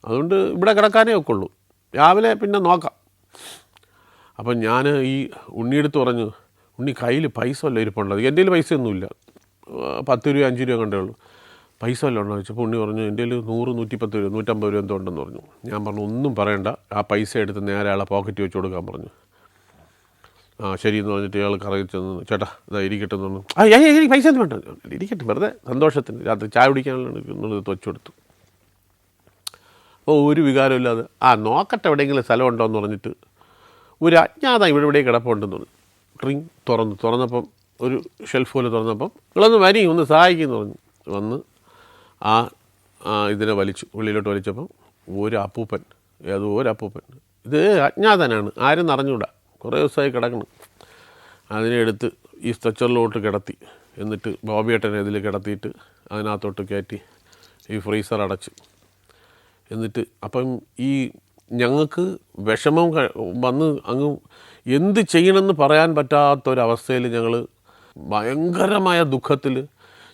അതുകൊണ്ട് ഇവിടെ കിടക്കാനേ ഒക്കുള്ളൂ, രാവിലെ പിന്നെ നോക്കാം. അപ്പം ഞാൻ ഈ ഉണ്ണിയെടുത്ത് പറഞ്ഞു, ഉണ്ണി കയ്യിൽ പൈസ വല്ല ഇരിപ്പുണ്ടോ? എൻ്റെ കയ്യിൽ പൈസയൊന്നുമില്ല, 10 രൂപ 5 രൂപ കണ്ടേ ഉള്ളൂ. പൈസ വല്ലതും ഉണ്ടോ ചോദിച്ചപ്പോൾ ഉണ്ണി പറഞ്ഞു എൻ്റെ കയ്യിൽ 100 110 രൂപ 150 രൂപ എന്തോ ഉണ്ടെന്ന് പറഞ്ഞു. ഞാൻ പറഞ്ഞു ഒന്നും പറയണ്ട, ആ പൈസ എടുത്ത് നേരെ ആളെ പോക്കറ്റ് വെച്ച് കൊടുക്കാൻ പറഞ്ഞു. ശരി എന്ന് പറഞ്ഞിട്ട് ഇയാൾ കറങ്ങി ചെന്ന് ചേട്ടാ ഇതാ ഇരിക്കട്ടെ എന്ന് പറഞ്ഞു. എനിക്ക് പൈസ ഒന്നും വേണ്ട, ഇരിക്കട്ടെ, വെറുതെ സന്തോഷത്തിന് രാത്രി ചായ കുടിക്കാനുള്ള വെച്ചു കൊടുത്തു. അപ്പോൾ ഒരു വികാരമില്ലാതെ നോക്കട്ടെ എവിടെയെങ്കിലും സ്ഥലം ഉണ്ടോ എന്ന് പറഞ്ഞിട്ട് ഒരു അജ്ഞാത ഇവിടെ കിടപ്പുണ്ടെന്ന് പറഞ്ഞു. ഡ്രിങ്ക് തുറന്നപ്പം ഒരു ഷെൽഫ് പോലെ തുറന്നപ്പം നിങ്ങളൊന്ന് വരി ഒന്ന് സഹായിക്കുമെന്ന് പറഞ്ഞു. വന്ന് ഇതിനെ ഉള്ളിലോട്ട് വലിച്ചപ്പം ഒരു അപ്പൂപ്പൻ ഇത് അജ്ഞാതനാണ്, ആരും അറിഞ്ഞൂടാ, കുറേ ദിവസമായി കിടക്കണം. അതിനെ എടുത്ത് ഈ സ്ട്രെച്ചറിലോട്ട് കിടത്തി, എന്നിട്ട് ബോബിയേട്ടനെ ഇതിൽ കിടത്തിയിട്ട് അതിനകത്തോട്ട് കയറ്റി ഈ ഫ്രീസർ അടച്ച്. എന്നിട്ട് അപ്പം ഈ ഞങ്ങൾക്ക് വിഷമം വന്ന് അങ്ങ് എന്ത് ചെയ്യണമെന്ന് പറയാൻ പറ്റാത്തൊരവസ്ഥയിൽ ഞങ്ങൾ ഭയങ്കരമായ ദുഃഖത്തിൽ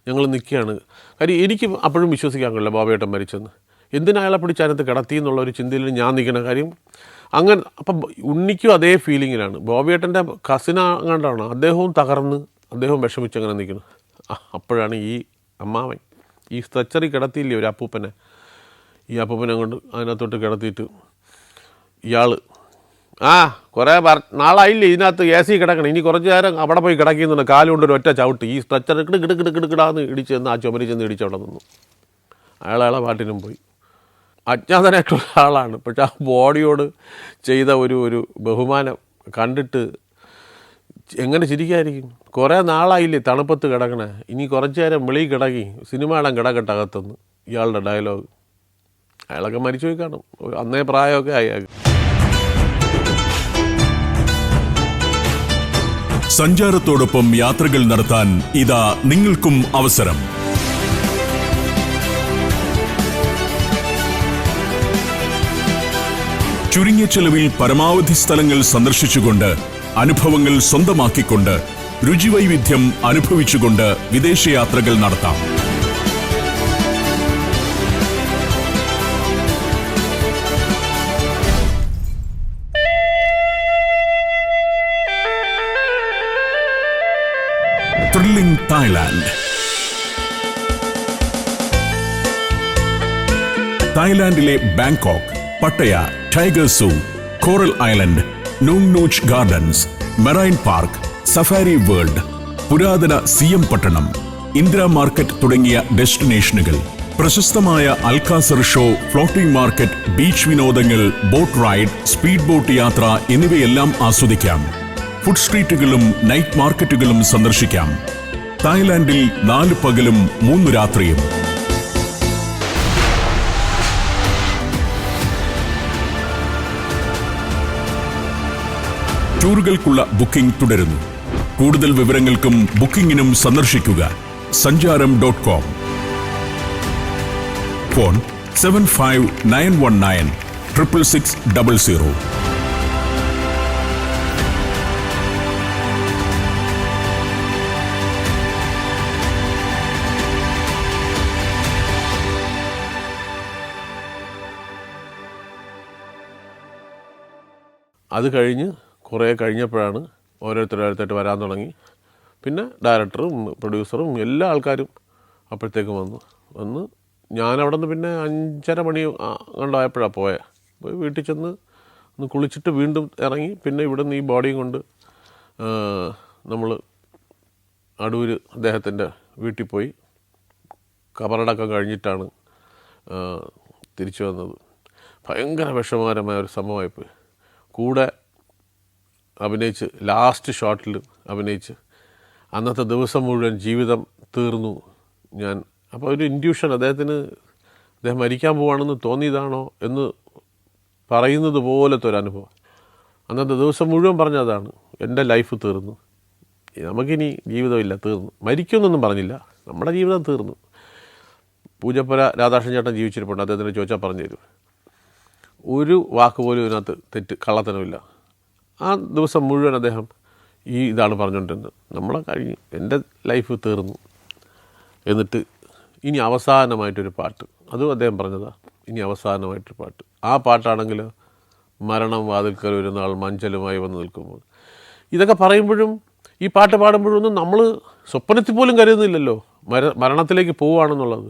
ഞങ്ങൾ നിൽക്കുകയാണ്. കാര്യം എനിക്ക് അപ്പോഴും വിശ്വസിക്കാൻ കഴിയില്ല ബോബിയേട്ടൻ മരിച്ചെന്ന്. എന്തിനയാളെ പിടിച്ച് അതിനകത്ത് കിടത്തി എന്നുള്ളൊരു ചിന്തയിൽ ഞാൻ നിൽക്കണം. കാര്യം അങ്ങനെ അപ്പം ഉണ്ണിക്കും അതേ ഫീലിങ്ങിലാണ്. ബോബിയേട്ടൻ്റെ കസിനാണ്ടാണ്, അദ്ദേഹവും തകർന്ന് അദ്ദേഹവും വിഷമിച്ചങ്ങനെ നിൽക്കണം. അപ്പോഴാണ് ഈ അമ്മാവൻ ഈ സ്ട്രെച്ചറിൽ കിടത്തിയില്ലേ ഒരു അപ്പൂപ്പനെ, ഈ അപ്പൂപ്പനെ കൊണ്ട് അതിനകത്തോട്ട് കിടത്തിയിട്ട് ഇയാൾ ആ കുറേ നാളായില്ലേ ഇതിനകത്ത് എ സി കിടക്കണം, ഇനി കുറച്ച് നേരം അവിടെ പോയി കിടക്കുന്നുണ്ട്, കാലുകൊണ്ട് ഒരു ഒറ്റ ചവിട്ട് ഈ സ്ട്രെച്ചർ കിടക്കിടാന്ന് ഇടിച്ച് ചെന്ന് ആ ചുമരി ചെന്ന് ഇടിച്ചവിടെ നിന്നു. അയാളെ പാട്ടിനും പോയി. അജ്ഞാതനായിട്ടുള്ള ആളാണ്, പക്ഷെ ആ ബോഡിയോട് ചെയ്ത ഒരു ബഹുമാനം കണ്ടിട്ട് എങ്ങനെ ചിരിക്കായിരിക്കും. കുറേ നാളായില്ലേ തണുപ്പത്ത് കിടക്കണേ, ഇനി കുറച്ച് നേരം വെളിയിൽ കിടക്കി സിനിമയിടാൻ കിടക്കട്ടെ അകത്തുനിന്ന്, ഇയാളുടെ ഡയലോഗ്. അയാളൊക്കെ മരിച്ചു പോയി കാണും, അന്നേ പ്രായമൊക്കെ ആയി. സഞ്ചാരത്തോടൊപ്പം യാത്രകൾ നടത്താൻ ഇതാ നിങ്ങൾക്കും അവസരം. ചുരുങ്ങിയ ചെലവിൽ പരമാവധി സ്ഥലങ്ങൾ സന്ദർശിച്ചുകൊണ്ട്, അനുഭവങ്ങൾ സ്വന്തമാക്കിക്കൊണ്ട്, രുചിവൈവിധ്യം അനുഭവിച്ചുകൊണ്ട് വിദേശയാത്രകൾ നടത്താം. Thrilling Thailand. തായ്ലാൻഡിലെ Bangkok, Pattaya, tiger zoo, coral island, Nong Nooch gardens, marine park, safari world, പുരാതന സിയം പട്ടണം, ഇന്ദിര മാർക്കറ്റ് തുടങ്ങിയ ഡെസ്റ്റിനേഷനുകൾ, പ്രശസ്തമായ Alcazar show, floating market, beach വിനോദങ്ങൾ, ബോട്ട് റൈഡ്, സ്പീഡ് ബോട്ട് യാത്ര എന്നിവയെല്ലാം ആസ്വദിക്കാം. ഫുഡ് സ്ട്രീറ്റുകളും നൈറ്റ് മാർക്കറ്റുകളും സന്ദർശിക്കാം. തായ്ലാൻഡിൽ 4 പകലും 3 രാത്രിയും. ടൂറുകൾക്കുള്ള ബുക്കിംഗ് തുടരുന്നു. കൂടുതൽ വിവരങ്ങൾക്കും ബുക്കിംഗിനും സന്ദർശിക്കുക sanjaram.com. ഫോൺ 7591966600. അത് കഴിഞ്ഞ് കുറേ കഴിഞ്ഞപ്പോഴാണ് ഓരോരുത്തരായിട്ട് വരാൻ തുടങ്ങി. പിന്നെ ഡയറക്ടറും പ്രൊഡ്യൂസറും എല്ലാ ആൾക്കാരും അപ്പോഴത്തേക്കും വന്ന് ഞാനവിടെ നിന്ന് പിന്നെ 5:30 മണി കണ്ടായപ്പോഴാണ് പോയി വീട്ടിൽ ചെന്ന് ഒന്ന് കുളിച്ചിട്ട് വീണ്ടും ഇറങ്ങി. പിന്നെ ഇവിടെ നിന്ന് ഈ ബോഡിയും കൊണ്ട് നമ്മൾ അടൂർ അദ്ദേഹത്തിൻ്റെ വീട്ടിൽ പോയി കബറടക്കം കഴിഞ്ഞിട്ടാണ് തിരിച്ചു വന്നത്. ഭയങ്കര വിഷമകരമായ ഒരു സംഭവമായിപ്പോയി. കൂടെ അഭിനയിച്ച് ലാസ്റ്റ് ഷോട്ടിൽ അഭിനയിച്ച് അന്നത്തെ ദിവസം മുഴുവൻ ജീവിതം തീർന്നു ഞാൻ. അപ്പോൾ ഒരു ഇൻഡ്യൂഷൻ, അദ്ദേഹം മരിക്കാൻ പോവാണെന്ന് തോന്നിയതാണോ എന്ന് പറയുന്നത് പോലത്തെ ഒരു അനുഭവം. അന്നത്തെ ദിവസം മുഴുവൻ പറഞ്ഞതാണ്, എൻ്റെ ലൈഫ് തീർന്നു, നമുക്കിനി ജീവിതമില്ല, തീർന്നു. മരിക്കുമെന്നൊന്നും പറഞ്ഞില്ല, നമ്മുടെ ജീവിതം തീർന്നു. പൂജപ്പുര രാധാകൃഷ്ണൻ ചേട്ടൻ ജീവിച്ചിരിപ്പുണ്ട്, അദ്ദേഹത്തിന് ചോദിച്ചാൽ പറഞ്ഞു തരും. ഒരു വാക്ക് പോലും ഇതിനകത്ത് കള്ളത്തനമില്ല. ആ ദിവസം മുഴുവൻ അദ്ദേഹം ഇതാണ് പറഞ്ഞുകൊണ്ടിരുന്നത്, നമ്മളെ കഴിഞ്ഞ് എൻ്റെ ലൈഫ് തീർന്നു. എന്നിട്ട് ഇനി അവസാനമായിട്ടൊരു പാട്ട്, അതും അദ്ദേഹം പറഞ്ഞതാണ്, ഇനി അവസാനമായിട്ടൊരു പാട്ട്. ആ പാട്ടാണെങ്കിൽ മരണം വാതിൽക്കൽ ഒരു നാൾ മഞ്ചലുമായി വന്ന് നിൽക്കുമ്പോൾ. ഇതൊക്കെ പറയുമ്പോഴും ഈ പാട്ട് പാടുമ്പോഴൊന്നും നമ്മൾ സ്വപ്നത്തിൽ പോലും കരുതുന്നില്ലല്ലോ മരണത്തിലേക്ക് പോവുകയാണെന്നുള്ളത്.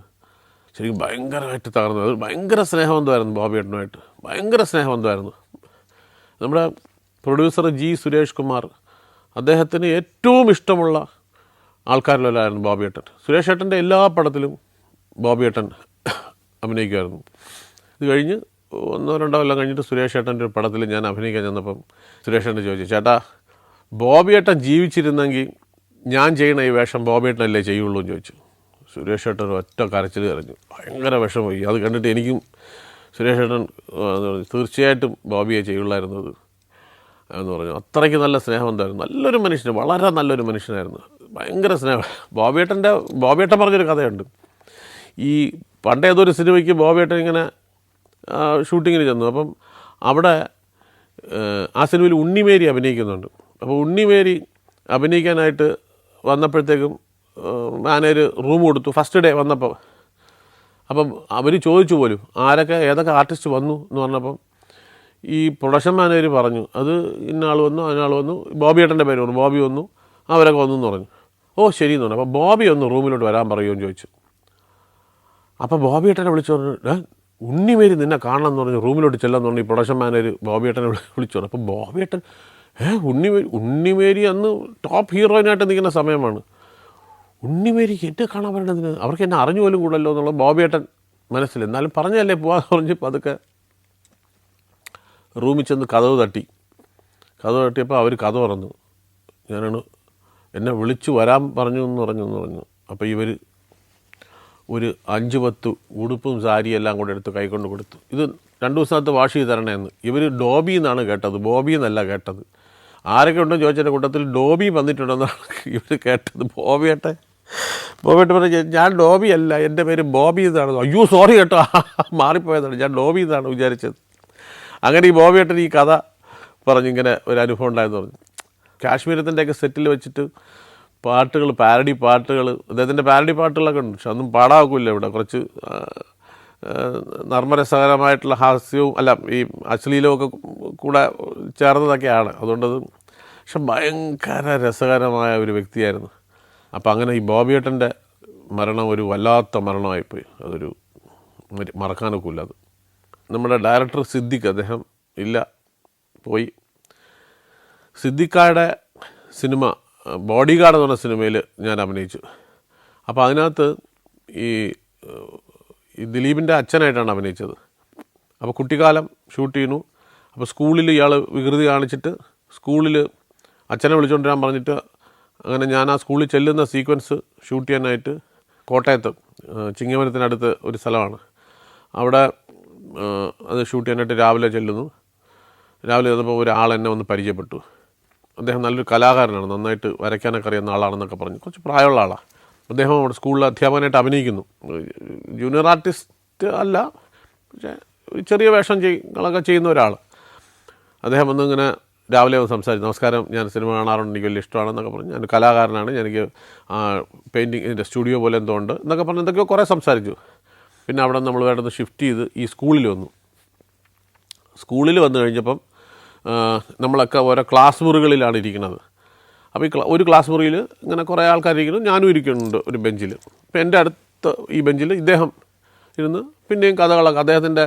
ശരിക്കും ഭയങ്കരമായിട്ട് തകർന്നു. അത് ഭയങ്കര സ്നേഹബന്ധമായിരുന്നു ബോബിയേട്ടനുമായിട്ട്, ഭയങ്കര സ്നേഹബന്ധമായിരുന്നു. നമ്മുടെ പ്രൊഡ്യൂസർ ജി സുരേഷ് കുമാർ, അദ്ദേഹത്തിന് ഏറ്റവും ഇഷ്ടമുള്ള ആൾക്കാരിലൊരായിരുന്നു ബോബിയേട്ടൻ. സുരേഷ് ഏട്ടൻ്റെ എല്ലാ പടത്തിലും ബോബിയേട്ടൻ അഭിനയിക്കുമായിരുന്നു. ഇത് കഴിഞ്ഞ് 1-2 കൊല്ലം കഴിഞ്ഞിട്ട് സുരേഷ് ഏട്ടൻ്റെ ഒരു പടത്തിൽ ഞാൻ അഭിനയിക്കാൻ ചെന്നപ്പം സുരേഷ് ഏട്ടൻ ചോദിച്ചു, ചേട്ടാ ബോബിയേട്ടൻ ജീവിച്ചിരുന്നെങ്കിൽ ഞാൻ ചെയ്യണ ഈ വേഷം ബോബിയേട്ടനല്ലേ ചെയ്യുള്ളൂ എന്ന് ചോദിച്ചു. സുരേഷ് ഏട്ടൻ ഒറ്റ കരച്ചിൽ കരഞ്ഞു, ഭയങ്കര വിഷമമായി. അത് കണ്ടിട്ട് എനിക്കും സുരേഷ് ഏട്ടൻ തീർച്ചയായിട്ടും ബോബിയെ ചെയ്യുള്ളായിരുന്നത് എന്ന് പറഞ്ഞു. അത്രയ്ക്ക് നല്ല സ്നേഹബന്ധമായിരുന്നു. നല്ലൊരു മനുഷ്യൻ, വളരെ നല്ലൊരു മനുഷ്യനായിരുന്നു, ഭയങ്കര സ്നേഹം. ബോബിയേട്ടൻ പറഞ്ഞൊരു കഥയുണ്ട്. ഈ പണ്ട് ഏതൊരു സിനിമയ്ക്ക് ബോബിയേട്ടൻ ഇങ്ങനെ ഷൂട്ടിങ്ങിന് ചെന്നു. അപ്പം അവിടെ ആ സിനിമയിൽ ഉണ്ണിമേരി അഭിനയിക്കുന്നുണ്ട്. അപ്പോൾ ഉണ്ണിമേരി അഭിനയിക്കാനായിട്ട് വന്നപ്പോഴത്തേക്കും മാനേജർ റൂം കൊടുത്തു ഫസ്റ്റ് ഡേ വന്നപ്പോൾ. അപ്പം അവർ ചോദിച്ചു പോലും ഏതൊക്കെ ആർട്ടിസ്റ്റ് വന്നു എന്ന് പറഞ്ഞപ്പം ഈ പ്രൊഡക്ഷൻ മാനേജർ പറഞ്ഞു, അത് ഇന്നയാൾ വന്നു, അതിനാൾ വന്നു, ബോബിയേട്ടൻ്റെ പേര് പറഞ്ഞു, ബോബി വന്നു, അവരൊക്കെ വന്നു എന്ന് പറഞ്ഞു. ഓ ശരി എന്ന് പറഞ്ഞു. അപ്പോൾ ബോബി ഒന്ന് റൂമിലോട്ട് വരാൻ പറയുമോ എന്ന് ചോദിച്ചു. അപ്പോൾ ബോബിയേട്ടനെ വിളിച്ചു പറഞ്ഞു, ഉണ്ണിമേരി നിന്നെ കാണണമെന്ന് പറഞ്ഞ് റൂമിലോട്ട് ചെല്ലാന്ന് പറഞ്ഞ് ഈ പ്രൊഡക്ഷൻ മാനേജർ ബോബിയേട്ടനെ വിളിച്ചു. അപ്പോൾ ബോബിയേട്ടൻ ഉണ്ണിമേരി അന്ന് ടോപ്പ് ഹീറോയിനായിട്ട് നിൽക്കുന്ന സമയമാണ്. ഉണ്ണിമേരിക്ക് എന്നെ കാണാൻ പറയണതിന് അവർക്ക് എന്നെ അറിഞ്ഞു പോലും കൂടല്ലോ എന്നുള്ള ബോബിയേട്ടൻ മനസ്സിൽ. എന്നാലും പറഞ്ഞല്ലേ പോവാന്ന് പറഞ്ഞ് അതൊക്കെ റൂമിൽ ചെന്ന് കതവ് തട്ടിയപ്പോൾ അവർ കഥ തുറന്നു. ഞാനാണ് എന്നെ വിളിച്ചു വരാൻ പറഞ്ഞു. അപ്പോൾ ഇവർ ഒരു 5-10 ഉടുപ്പും സാരിയും എല്ലാം കൂടെ എടുത്ത് കൈകൊണ്ട് കൊടുത്തു. ഇത് 2 ദിവസത്തിനകത്ത് വാഷ് ചെയ്ത് തരണേന്ന്. ഇവർ ഡോബി എന്നാണ് കേട്ടത്, ബോബി എന്നല്ല കേട്ടത്. ആരൊക്കെ ഉണ്ടോ ചോദിച്ചതിൻ്റെ കൂട്ടത്തിൽ ഡോബി വന്നിട്ടുണ്ടെന്നാണ് ഇവർ കേട്ടത്. ബോബിയേട്ടൻ പറഞ്ഞു ഞാൻ ഡോബി അല്ല, എൻ്റെ പേര് ബോബി എന്നാണ്. അയ്യോ സോറി കേട്ടോ, മാറിപ്പോയതാണ്, ഞാൻ ഡോബി എന്നാണ് വിചാരിച്ചത്. അങ്ങനെ ഈ ബോബിയേട്ടൻ ഈ കഥ പറഞ്ഞിങ്ങനെ ഒരു അനുഭവം ഉണ്ടായെന്ന് പറഞ്ഞു. കാശ്മീരത്തിൻ്റെയൊക്കെ സെറ്റിൽ വെച്ചിട്ട് പാട്ടുകൾ, പാരഡി പാട്ടുകൾ, അദ്ദേഹത്തിൻ്റെ പാരഡി പാട്ടുകളൊക്കെ ഉണ്ട്. പക്ഷെ അതൊന്നും പാടാക്കില്ല ഇവിടെ. കുറച്ച് നർമ്മരസകരമായിട്ടുള്ള ഹാസ്യവും ഈ അശ്ലീലവും ഒക്കെ കൂടെ ചേർന്നതൊക്കെയാണ്. അതുകൊണ്ടത് പക്ഷെ ഭയങ്കര രസകരമായ ഒരു വ്യക്തിയായിരുന്നു. അപ്പോൾ അങ്ങനെ ഈ ബോബിയേട്ടൻ്റെ മരണം ഒരു വല്ലാത്ത മരണമായിപ്പോയി. അതൊരു മറക്കാനൊക്കില്ല. അത് നമ്മുടെ ഡയറക്ടർ സിദ്ദിഖ്, അദ്ദേഹം ഇല്ല, പോയി. സിദ്ദിഖായുടെ സിനിമ ബോഡി ഗാർഡ് എന്ന് പറഞ്ഞ സിനിമയിൽ ഞാൻ അഭിനയിച്ചു. അപ്പോൾ അതിനകത്ത് ഈ ദിലീപിൻ്റെ അച്ഛനായിട്ടാണ് അഭിനയിച്ചത്. അപ്പോൾ കുട്ടിക്കാലം ഷൂട്ട് ചെയ്യുന്നു. അപ്പോൾ സ്കൂളിൽ ഇയാൾ വികൃതി കാണിച്ചിട്ട് സ്കൂളിൽ അച്ഛനെ വിളിച്ചുകൊണ്ടിരാൻ പറഞ്ഞിട്ട് അങ്ങനെ ഞാൻ ആ സ്കൂളിൽ ചെല്ലുന്ന സീക്വൻസ് ഷൂട്ട് ചെയ്യാനായിട്ട് കോട്ടയത്ത് ചിങ്ങവനത്തിനടുത്ത് ഒരു സ്ഥലമാണ്, അവിടെ അത് ഷൂട്ട് ചെയ്യാനായിട്ട് രാവിലെ ചെല്ലുന്നു. രാവിലെ ചെന്നപ്പോൾ ഒരാൾ എന്നെ ഒന്ന് പരിചയപ്പെട്ടു. അദ്ദേഹം നല്ലൊരു കലാകാരനാണ്, നന്നായിട്ട് വരയ്ക്കാനൊക്കെ അറിയുന്ന ആളാണെന്നൊക്കെ പറഞ്ഞു. കുറച്ച് പ്രായമുള്ള ആളാണ്. അദ്ദേഹം അവിടെ സ്കൂളിൽ അധ്യാപകനായിട്ട് അഭിനയിക്കുന്നു. ജൂനിയർ ആർട്ടിസ്റ്റ് അല്ല, പക്ഷേ ചെറിയ വേഷങ്ങളൊക്കെ ചെയ്യുന്ന ഒരാൾ. അദ്ദേഹം വന്നിങ്ങനെ രാവിലെ സംസാരിച്ചു. നമസ്കാരം, ഞാൻ സിനിമ കാണാറുണ്ട്, എനിക്ക് വലിയ ഇഷ്ടമാണെന്നൊക്കെ പറഞ്ഞു. ഞാൻ കലാകാരനാണ്, എനിക്ക് പെയിൻറ്റിങ്ങിൻ്റെ സ്റ്റുഡിയോ പോലെ എന്തോ ഉണ്ട് എന്നൊക്കെ പറഞ്ഞ് എന്തൊക്കെയോ കുറേ സംസാരിച്ചു. പിന്നെ അവിടെ നമ്മൾ വേണ്ടത് ഷിഫ്റ്റ് ചെയ്ത് ഈ സ്കൂളിൽ വന്നു. സ്കൂളിൽ വന്നു കഴിഞ്ഞപ്പം നമ്മളൊക്കെ ഓരോ ക്ലാസ് മുറികളിലാണ് ഇരിക്കുന്നത്. അപ്പോൾ ഒരു ക്ലാസ് മുറിയിൽ ഇങ്ങനെ കുറേ ആൾക്കാരിരിക്കുന്നു, ഞാനും ഇരിക്കുന്നുണ്ട് ഒരു ബെഞ്ചിൽ. അപ്പോൾ എൻ്റെ അടുത്ത് ഈ ബെഞ്ചിൽ ഇദ്ദേഹം ഇരുന്ന് പിന്നെയും കഥകളൊക്കെ, അദ്ദേഹത്തിൻ്റെ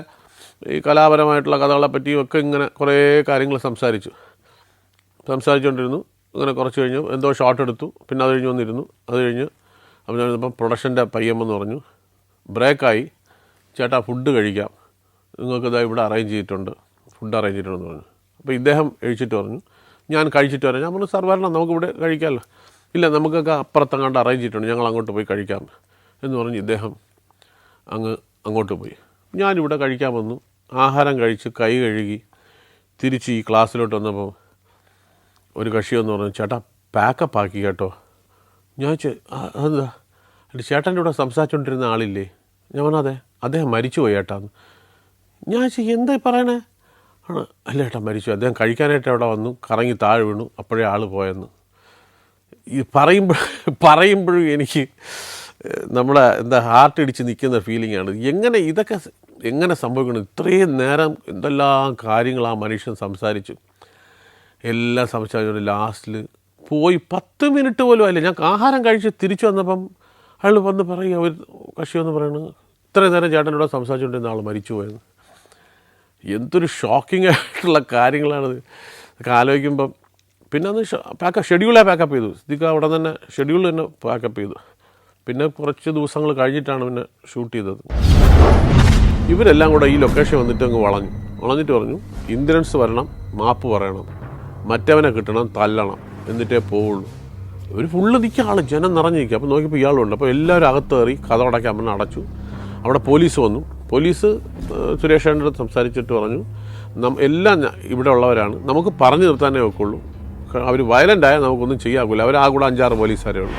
ഈ കലാപരമായിട്ടുള്ള കഥകളെ പറ്റിയും ഒക്കെ ഇങ്ങനെ കുറേ കാര്യങ്ങൾ സംസാരിച്ചുകൊണ്ടിരുന്നു. അങ്ങനെ കുറച്ച് കഴിഞ്ഞു എന്തോ ഷോട്ട് എടുത്തു. പിന്നെ അത് കഴിഞ്ഞ് വന്നിരുന്നു. അത് കഴിഞ്ഞ് അപ്പോൾ ഞാനിപ്പം പ്രൊഡക്ഷൻ്റെ പയ്യമ്മെന്ന് പറഞ്ഞു, ബ്രേക്കായി ചേട്ടാ ഫുഡ് കഴിക്കാം, നിങ്ങൾക്കിതാ ഇവിടെ അറേഞ്ച് ചെയ്തിട്ടുണ്ട്, ഫുഡ് അറേഞ്ച് ചെയ്തിട്ടുണ്ടെന്ന് പറഞ്ഞു. അപ്പോൾ ഇദ്ദേഹം കഴിച്ചിട്ട് പറഞ്ഞു, ഞാൻ കഴിച്ചിട്ട് വരാം. ഞാൻ പറഞ്ഞു സാർ വരണം, നമുക്കിവിടെ കഴിക്കാമല്ലോ. ഇല്ല, നമുക്കൊക്കെ അപ്പുറത്തങ്ങാണ്ട് അറേഞ്ച് ചെയ്തിട്ടുണ്ട്, ഞങ്ങൾ അങ്ങോട്ട് പോയി കഴിക്കാം എന്ന് പറഞ്ഞ് ഇദ്ദേഹം അങ്ങോട്ട് പോയി. ഞാനിവിടെ കഴിക്കാൻ വന്നു. ആഹാരം കഴിച്ച് കൈ കഴുകി തിരിച്ച് ഈ ക്ലാസ്സിലോട്ട് വന്നപ്പോൾ ഒരു കക്ഷിയെന്ന് പറഞ്ഞു, ചേട്ടാ പാക്കപ്പ് ആക്കി കേട്ടോ. ഞാൻ അതെന്താ എൻ്റെ ചേട്ടൻ്റെ കൂടെ സംസാരിച്ചുകൊണ്ടിരുന്ന ആളില്ലേ? ഞാൻ പറഞ്ഞു അതെ, അദ്ദേഹം മരിച്ചു പോയി ചേട്ടാന്ന്. ഞാൻ എന്താ പറയണേ? ആണ്, അല്ല ചേട്ടാ മരിച്ചു, അദ്ദേഹം കഴിക്കാനായിട്ട് അവിടെ വന്നു, കറങ്ങി താഴെ വീണു, അപ്പോഴേ ആൾ പോയെന്ന്. ഈ പറയുമ്പോഴും എനിക്ക് നമ്മളെ ഹാർട്ട് ഇടിച്ച് നിൽക്കുന്ന ഫീലിംഗാണ്. ഇതൊക്കെ എങ്ങനെ സംഭവിക്കണം? ഇത്രയും നേരം എന്തെല്ലാം കാര്യങ്ങൾ ആ മനുഷ്യൻ സംസാരിച്ചു, എല്ലാം സംസാരിച്ചുകൊണ്ട് ലാസ്റ്റിൽ പോയി 10 മിനിറ്റ് പോലും ആയില്ല. ഞാൻ ആഹാരം കഴിച്ച് തിരിച്ചു വന്നപ്പം അയാൾ വന്ന് പറയുക, ഒരു കക്ഷി വന്ന് പറയണത് ഇത്രയും നേരം ചേട്ടനോട് സംസാരിച്ചുകൊണ്ടിരുന്ന ആൾ മരിച്ചു പോയെന്ന്. എന്തൊരു ഷോക്കിംഗ് ആയിട്ടുള്ള കാര്യങ്ങളാണത് ആലോചിക്കുമ്പം. പിന്നെ അന്ന് ഷെഡ്യൂളേ പാക്കപ്പ് ചെയ്തു. സിദ്ദിഖ് അവിടെ തന്നെ ഷെഡ്യൂൾ തന്നെ പാക്കപ്പ് ചെയ്തു. പിന്നെ കുറച്ച് ദിവസങ്ങൾ കഴിഞ്ഞിട്ടാണ് പിന്നെ ഷൂട്ട് ചെയ്തത്. ഇവരെല്ലാം കൂടെ ഈ ലൊക്കേഷൻ വന്നിട്ട് അങ്ങ് വളഞ്ഞിട്ട് പറഞ്ഞു, ഇന്ദ്രൻസ് വരണം, മാപ്പ് പറയണം, മറ്റവനെ കിട്ടണം, തല്ലണം, എന്നിട്ടേ പോവുള്ളൂ. ഒരു ഫുള്ള് നിൽക്കുക, ആൾ ജനം നിറഞ്ഞിരിക്കുക. അപ്പോൾ നോക്കിയപ്പോൾ ഇയാളുണ്ട്. അപ്പോൾ എല്ലാവരും അകത്ത് കയറി കഥ അടയ്ക്കാൻ പറഞ്ഞ് അടച്ചു. അവിടെ പോലീസ് വന്നു. പോലീസ് സുരേഷേട്ടൻ്റെ അടുത്ത് സംസാരിച്ചിട്ട് പറഞ്ഞു, എല്ലാം ഇവിടെ ഉള്ളവരാണ്, നമുക്ക് പറഞ്ഞു നിർത്താനേ ഒക്കുള്ളൂ, അവർ വയലൻ്റായാൽ നമുക്കൊന്നും ചെയ്യാൻ ഒക്കില്ല. അവർ ആ കൂടെ 5-6 പോലീസുകാരേ ഉള്ളൂ.